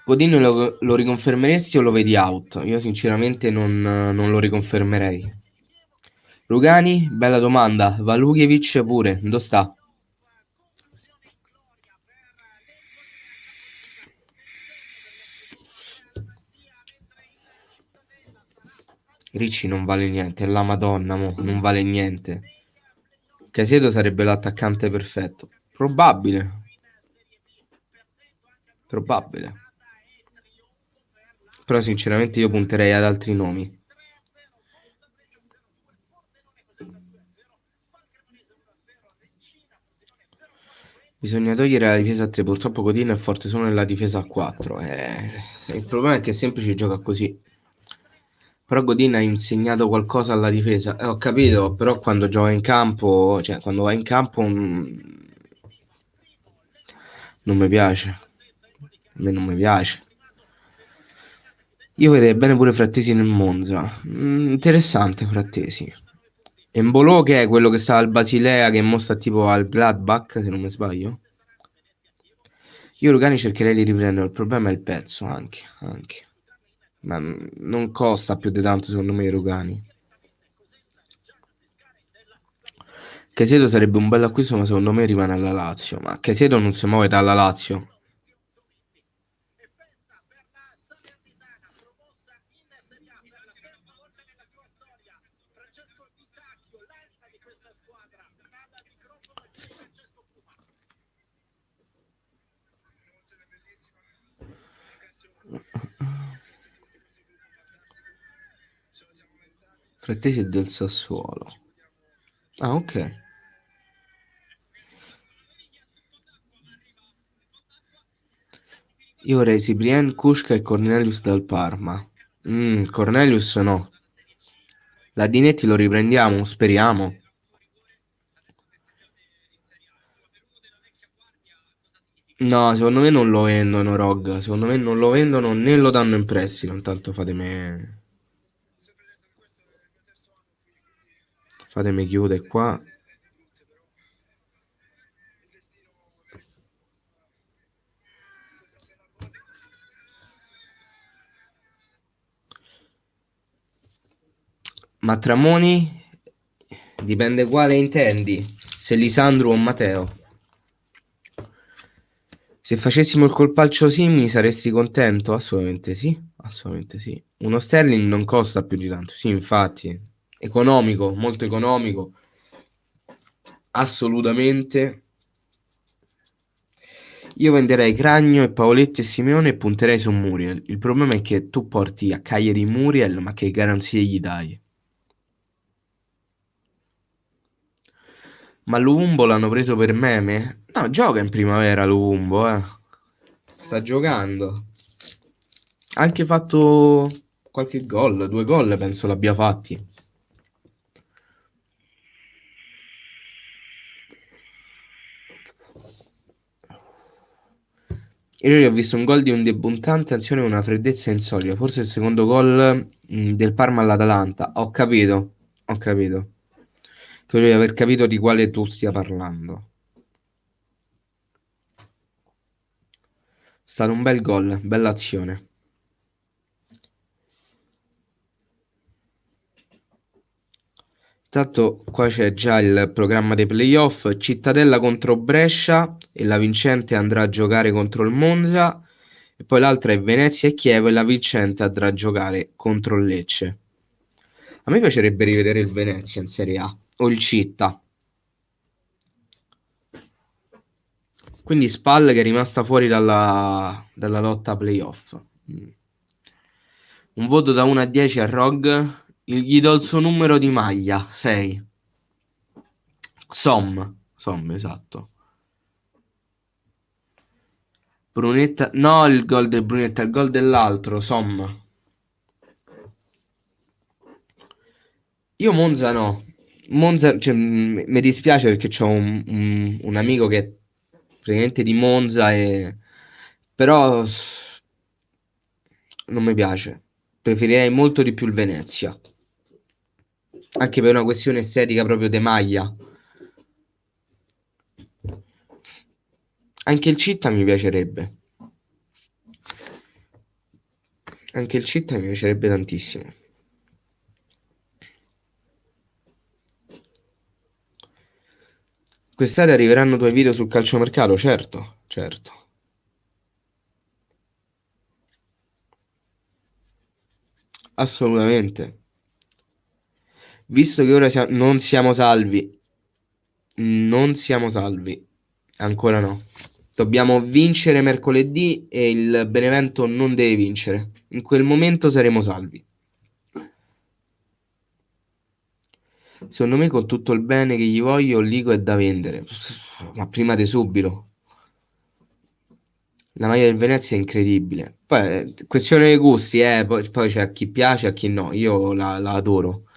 Godin lo riconfermeresti o lo vedi out? Io sinceramente non lo riconfermerei. Rugani? Bella domanda. Valujevic pure, dove sta? Ricci non vale niente, è la Madonna, mo, non vale niente. Caicedo sarebbe l'attaccante perfetto. Probabile. Però sinceramente io punterei ad altri nomi. Bisogna togliere la difesa a 3. Purtroppo Godin è forte solo nella difesa a 4. Il problema è che sempre ci gioca così. Però Godin ha insegnato qualcosa alla difesa. Ho capito, però quando gioca in campo, cioè quando va in campo, non mi piace. A me non mi piace. Io vedrei bene pure Frattesi nel Monza. Interessante Frattesi. Embolo che è quello che sta al Basilea, che mo sta tipo al Gladbach, se non mi sbaglio. Io Rugani cercherei di riprenderlo, il problema è il pezzo anche. Ma non costa più di tanto secondo me Rugani. Caicedo sarebbe un bel acquisto, ma secondo me rimane alla Lazio. Ma Caicedo non si muove dalla Lazio. Frattesi è del Sassuolo. Ah, ok. Io vorrei Cyprien, Kuška e Cornelius dal Parma. Cornelius no. La Dinetti lo riprendiamo, speriamo. No, secondo me non lo vendono, Rog. Secondo me non lo vendono né lo danno in prestito. Intanto fatemi chiudere qua. Ma Tramoni dipende quale intendi. Se Lisandro o Matteo. Se facessimo il colpaccio simili saresti contento? Assolutamente sì. Assolutamente sì. Uno Sterling non costa più di tanto. Sì, infatti. Economico, molto economico. Assolutamente. Io venderei Cragno e Paoletti e Simeone e punterei su Muriel. Il problema è che tu porti a Cagliari Muriel, ma che garanzie gli dai? Ma Lumbo l'hanno preso per meme? No, gioca in primavera Lumbo, eh. Sta giocando. Ha anche fatto qualche gol, 2 gol penso l'abbia fatti. Ieri ho visto un gol di un debuttante, azione una freddezza insolita. Forse il secondo gol del Parma all'Atalanta. Ho capito. Credo di aver capito di quale tu stia parlando. È stato un bel gol, bella azione. Tanto qua c'è già il programma dei playoff. Cittadella contro Brescia e la vincente andrà a giocare contro il Monza. E poi l'altra è Venezia e Chievo e la vincente andrà a giocare contro il Lecce. A me piacerebbe rivedere il Venezia in Serie A o il Città. Quindi Spal che è rimasta fuori dalla lotta playoff. Un voto da 1 a 10 a Rog. Gli do il suo numero di maglia, 6. Esatto. Brunetta, no il gol del Brunetta, il gol dell'altro, Io Monza no. Monza, cioè, mi dispiace perché c'ho un amico che è praticamente di Monza e... Però non mi piace. Preferirei molto di più il Venezia. Anche per una questione estetica proprio de maglia. Anche il Città mi piacerebbe. Anche il Città mi piacerebbe tantissimo. Quest'estate arriveranno 2 video sul calciomercato, certo, certo. Assolutamente. Visto che ora non siamo salvi, non siamo salvi, ancora no. Dobbiamo vincere mercoledì e il Benevento non deve vincere. In quel momento saremo salvi. Secondo me, con tutto il bene che gli voglio, Lico è da vendere. Ma prima di subito. La maglia del Venezia è incredibile. Poi, questione dei gusti, poi c'è a chi piace e a chi no. Io la adoro.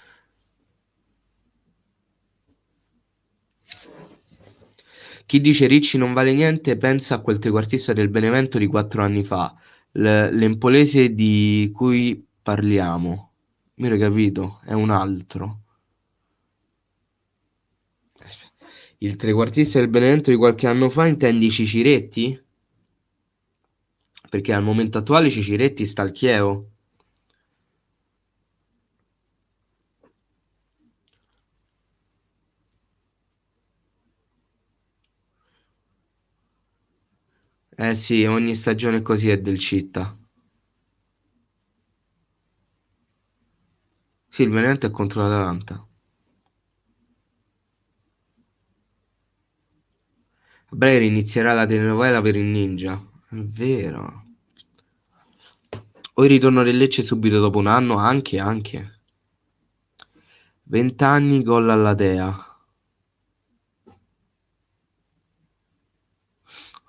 Chi dice Ricci non vale niente pensa a quel trequartista del Benevento di 4 anni fa. L'Empolese di cui parliamo. Mi hai capito? È un altro. Il trequartista del Benevento di qualche anno fa, intendi Ciciretti? Perché al momento attuale Ciciretti sta al Chievo. Eh sì, ogni stagione così è del Città. Sì, il Benevento è contro l'Atalanta. A breve inizierà la telenovela per il Ninja. È vero. O il ritorno del Lecce subito dopo un anno, anche. 20 anni, gol alla Dea.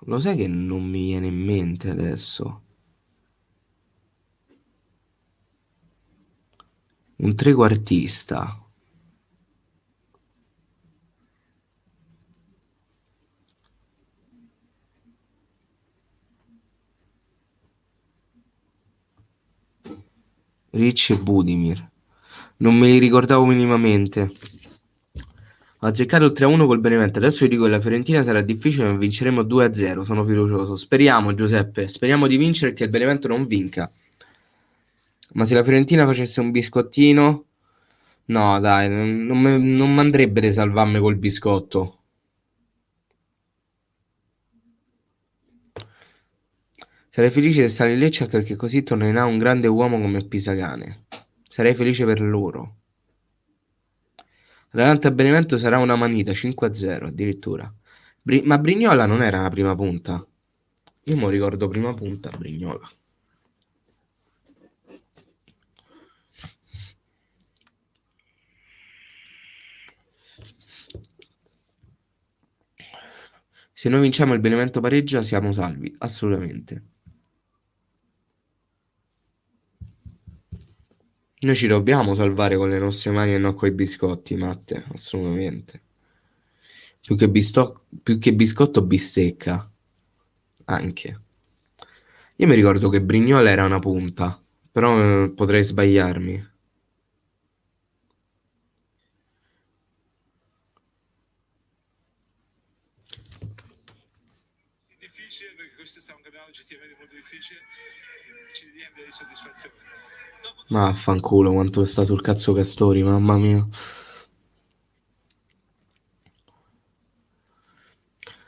Lo sai che non mi viene in mente adesso? Un trequartista. Ricci e Budimir. Non me li ricordavo minimamente. Ho azzeccato il 3-1 col Benevento. Adesso vi dico che la Fiorentina sarà difficile, ma vinceremo 2-0. Sono fiducioso. Speriamo, Giuseppe. Speriamo di vincere e che il Benevento non vinca. Ma se la Fiorentina facesse un biscottino... No, dai, non mi andrebbe di salvarmi col biscotto. Sarei felice di stare in Lecce perché così tornerà un grande uomo come Pisagane. Sarei felice per loro. L'Atalanta Benevento sarà una manita 5-0 addirittura. Ma Brignola non era la prima punta. Io mi ricordo prima punta Brignola. Se noi vinciamo il Benevento pareggia siamo salvi, assolutamente. Noi ci dobbiamo salvare con le nostre mani e non coi biscotti, Matte, assolutamente. Più che biscotto, bistecca, anche. Io mi ricordo che Brignola era una punta, però potrei sbagliarmi. Difficile perché questo sta un campionato oggettivamente molto difficile, ci riempie di soddisfazione. Ma affanculo quanto sta sul cazzo Castori, mamma mia.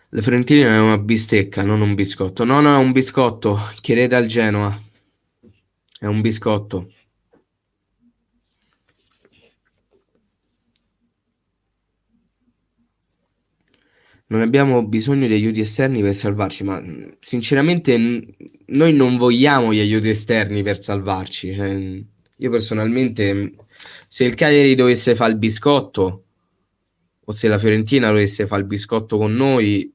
Le Fiorentine è una bistecca, non un biscotto. No, no, è un biscotto. Chiedete al Genoa. È un biscotto. Non abbiamo bisogno di aiuti esterni per salvarci, ma sinceramente noi non vogliamo gli aiuti esterni per salvarci. Cioè, io personalmente, se il Cagliari dovesse fare il biscotto, o se la Fiorentina dovesse fare il biscotto con noi,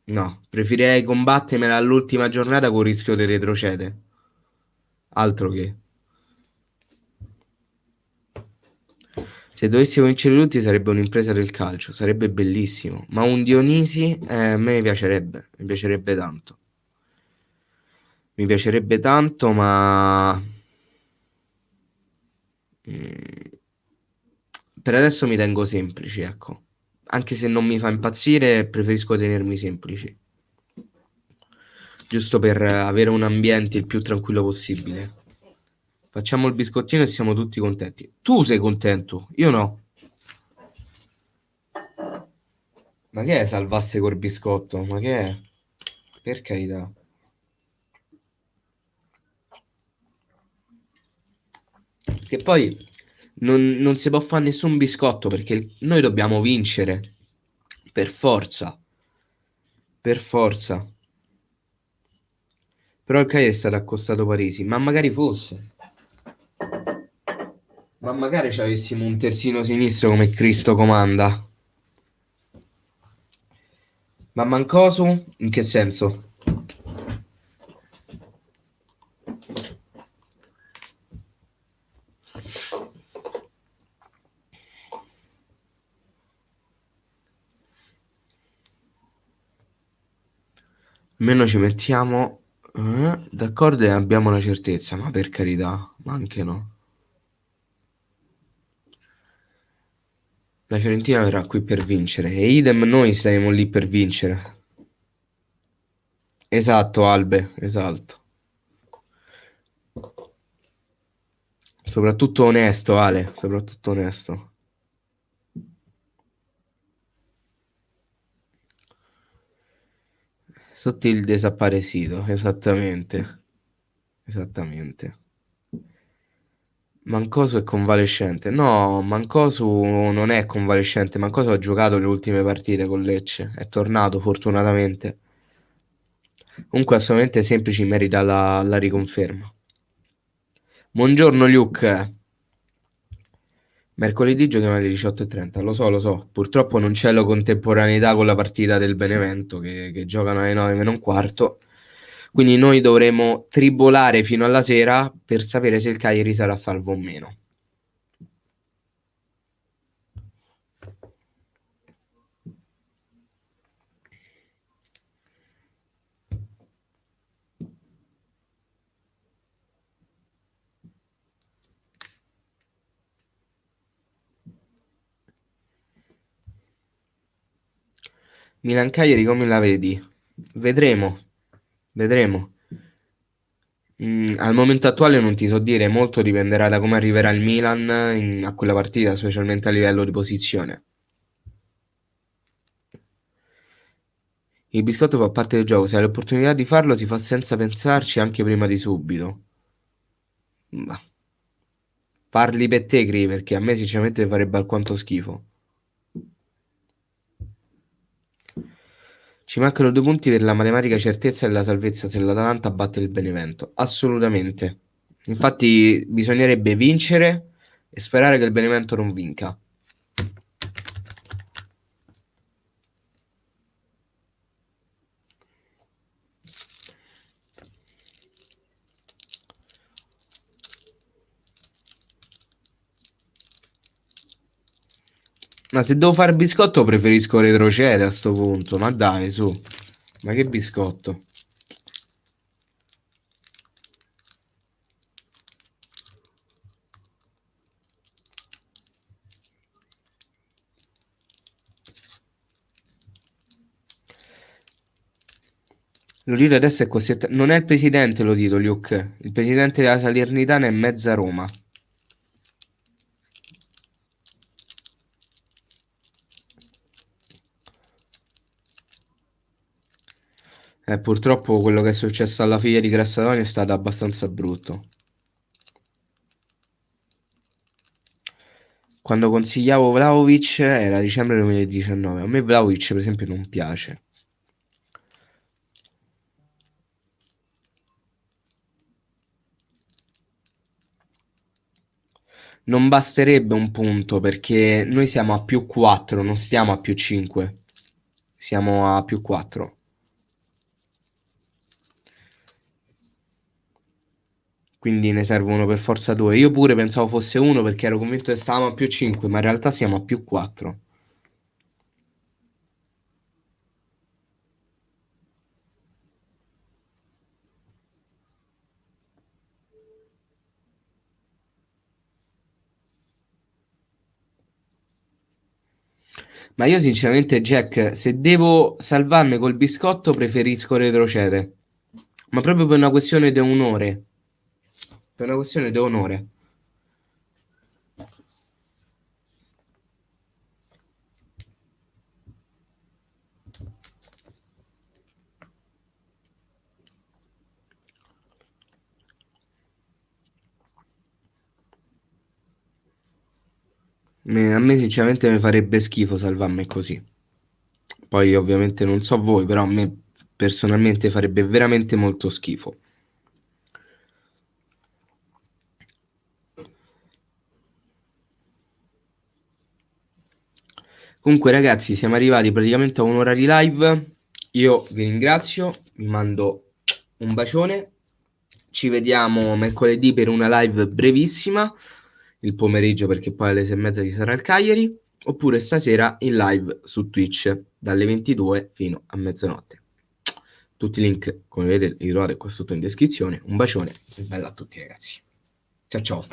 no, preferirei combattermela all'ultima giornata con il rischio di retrocede. Altro che. Se dovessimo vincere tutti sarebbe un'impresa del calcio, sarebbe bellissimo. Ma un Dionisi a me mi piacerebbe tanto. Mi piacerebbe tanto, ma mm, per adesso mi tengo semplici, ecco. Anche se non mi fa impazzire, preferisco tenermi semplici. Giusto per avere un ambiente il più tranquillo possibile. Facciamo il biscottino e siamo tutti contenti. Tu sei contento, io no. Ma che è salvasse col biscotto? Ma che è? Per carità. Che poi non si può fare nessun biscotto perché noi dobbiamo vincere. Per forza. Per forza. Però il Cagliari è stato accostato Parisi. Ma magari fosse. Ma magari ci avessimo un terzino sinistro come Cristo comanda. Ma Mancosu? In che senso? Almeno ci mettiamo D'accordo e abbiamo la certezza, ma per carità, ma anche no. La Fiorentina verrà qui per vincere e idem noi saremo lì per vincere. Esatto, Albe, esatto. Soprattutto onesto, Ale, soprattutto onesto. Sotto il desaparecido, esattamente. Esattamente. Mancosu è convalescente. No, Mancosu non è convalescente. Mancosu ha giocato le ultime partite con Lecce. È tornato fortunatamente. Comunque, assolutamente semplici merita la riconferma. Buongiorno, Luke. Mercoledì giochiamo alle 18:30. Lo so. Purtroppo non c'è la contemporaneità con la partita del Benevento che giocano alle 9 meno un quarto. Quindi noi dovremo tribolare fino alla sera per sapere se il Cagliari sarà salvo o meno. Milan Cagliari come la vedi? Vedremo. Vedremo. Al momento attuale non ti so dire, molto dipenderà da come arriverà il Milan a quella partita, specialmente a livello di posizione. Il biscotto fa parte del gioco, se hai l'opportunità di farlo si fa senza pensarci anche prima di subito. Ma parli per te, Gri, perché a me sinceramente farebbe alquanto schifo. Ci mancano 2 punti per la matematica certezza della salvezza se l'Atalanta batte il Benevento. Assolutamente. Infatti bisognerebbe vincere e sperare che il Benevento non vinca. Ma se devo fare biscotto preferisco retrocedere a sto punto. Ma dai, su. Ma che biscotto? Lodito adesso è costretto. Non è il presidente Lodito, Luke. Il presidente della Salernitana è mezza Roma. Purtroppo quello che è successo alla figlia di Grassadoni è stato abbastanza brutto. Quando consigliavo Vlahovic era dicembre 2019. A me Vlahovic, per esempio, non piace. Non basterebbe un punto perché noi siamo a più 4, non stiamo a più 5. Siamo a più 4. Quindi ne servono per forza 2. Io pure pensavo fosse 1 perché ero convinto che stavamo a più 5, ma in realtà siamo a più 4. Ma io sinceramente, Jack, se devo salvarmi col biscotto preferisco retrocedere. Ma proprio per una questione di onore. Per una questione di onore. A me sinceramente mi farebbe schifo salvarmi così. Poi ovviamente non so voi, però a me personalmente farebbe veramente molto schifo. Comunque ragazzi, siamo arrivati praticamente a un'ora di live. Io vi ringrazio, vi mando un bacione. Ci vediamo mercoledì per una live brevissima, il pomeriggio perché poi alle 6:30 ci sarà il Cagliari, oppure stasera in live su Twitch dalle 22 fino a mezzanotte. Tutti i link, come vedete, li trovate qua sotto in descrizione. Un bacione e bella a tutti ragazzi. Ciao ciao.